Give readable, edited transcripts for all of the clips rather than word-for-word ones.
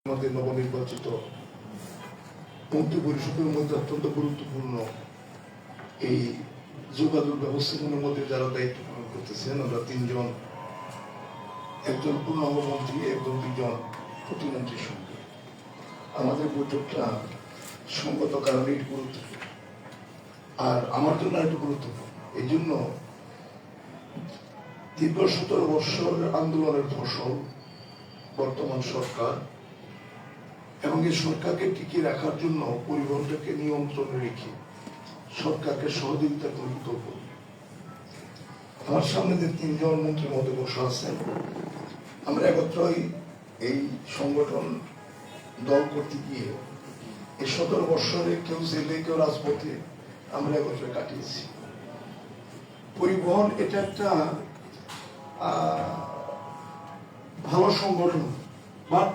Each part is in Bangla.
আমাদের নবনির্বাচিত মন্ত্রী পরিষদের মধ্যে অত্যন্ত গুরুত্বপূর্ণ এই যোগাযোগ ব্যবস্থাপনার মধ্যে যারা দায়িত্ব পালন করতেছেন, আমরা তিনজন, একজন পূর্ণাঙ্গ মন্ত্রী, একজন দুইজন প্রতিমন্ত্রীর সঙ্গে আমাদের বৈঠকটা সঙ্গত কারণে গুরুত্বপূর্ণ। আর আমার জন্য একটু গুরুত্বপূর্ণ এই জন্য, দীর্ঘ 17 বৎসর আন্দোলনের ফসল বর্তমান সরকার, এবং এই সরকারকে টিকিয়ে রাখার জন্য পরিবহনটাকে নিয়ন্ত্রণে রেখে সরকারকে সহযোগিতা করিত করি। আমার সামনে যে তিনজন মন্ত্রীর মধ্যে বসে আছেন, আমরা একত্রই এই সংগঠন দল করতে গিয়ে এই 17 বৎসরে কেউ জেলে কেউ রাজপথে আমরা একত্রে কাটিয়েছি। পরিবহন এটা একটা ভালো সংগঠন, বাট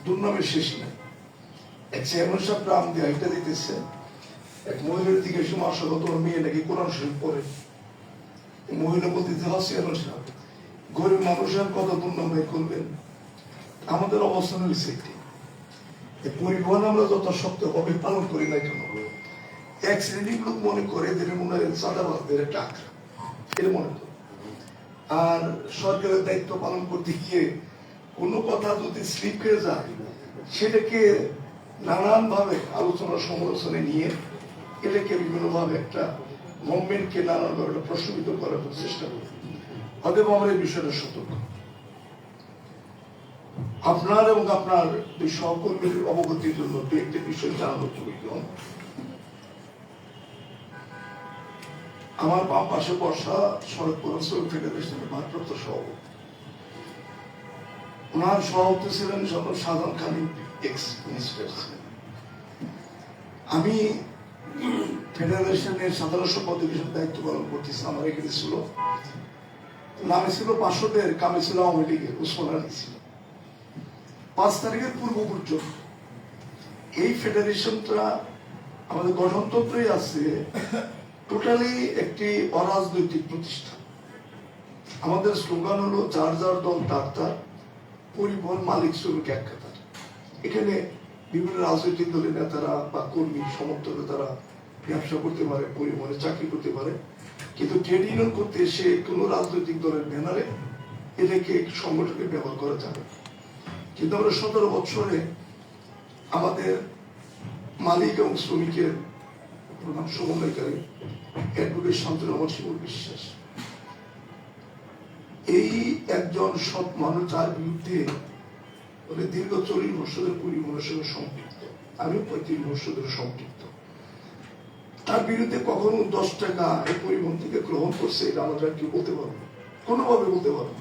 দুর্নামের শেষ নেই। এক চেয়ারম্যান সাহেব গ্রাম দিয়ে হাইটা দিতেছে, এক মহিলার দিকে এসে আসলে তোমার মেয়ে নাকি কোরআন শরীফ পড়ে। মহিলা বলতে হয় চেয়ারম্যান সাহেব, গরিব মানুষের কত দুর্নাম ভাই করবেন। আমাদের অবস্থান হয়েছে একটি, পরিবহন আমরা যত শক্তভাবে পালন করি না কেন, এক শ্রেণীর লোক মনে করে যে মনে হয় চাঁদাবাজদের একটা আখড়া, এটা মনে করে। আর সরকারের দায়িত্ব পালন করতে গিয়ে কোনো কথা যদি স্লিপ হয়ে যায়, সেটাকে নানান ভাবে আলোচনা সমালোচনা নিয়ে এটাকে বিভিন্ন ভাবে একটা গভর্নমেন্টকে নানান ভাবে প্রশ্নবিদ্ধ করার চেষ্টা করি। অতএব আমরা এই বিষয়টা সতর্ক। আপনার এবং আপনার দুই সহকর্মীর অবগতির জন্য দু একটি বিষয় জানানোর প্রয়োজন। আমার বাম পাশে বসা সড়ক পরিবহন ফেডারেশনের ভারপ্রাপ্ত সভাপতি, ওনার সভাপতি ছিলেন শাহজাহান খান, এক্স মিনিস্টার ছিলেন। আমি ফেডারেশনের সাধারণ সম্পাদক হিসেবে দায়িত্ব পালন করতেছি। আমার এখানে ছিল, নামে ছিল 500, কামে ছিল আওয়ামী লীগের উসমান আলী ছিল। 5 তারিখের পূর্ব পর্যন্ত এই ফেডারেশনটা আমাদের গঠনতন্ত্রেই আছে, টোটালি একটি অরাজনৈতিক প্রতিষ্ঠান। আমাদের স্লোগান হলো যার যার দল তার তার, পরিবহন মালিক শ্রমিক এক কাতার। এখানে বিভিন্ন রাজনৈতিক দলের নেতারা বা কর্মী সমর্থক তারা ব্যবসা করতে পারে, পরিবহনে চাকরি করতে পারে, কিন্তু ট্রেড ইউনিয়ন করতে এসে কোন রাজনৈতিক দলের ব্যানারে এটাকে সংগঠনে ব্যবহার করা যাবে। কিন্তু আমরা 17 বছরে আমাদের মালিক এবং শ্রমিকের প্রধান সমন্বয়কারী অ্যাডভোকেট শান্তনুর শিমুল বিশ্বাস, এই একজন সৎ মানুষ, যার বিরুদ্ধে দীর্ঘ 40 বছরের পরিবহনের সঙ্গে সম্পৃক্ত, আমি 35 বছর ধরে সম্পৃক্ত, তার বিরুদ্ধে কখনো 10 টাকা এই পরিবহন থেকে গ্রহণ করছে, এটা আমরা কেউ বলতে পারবো, কোনোভাবে বলতে পারবো।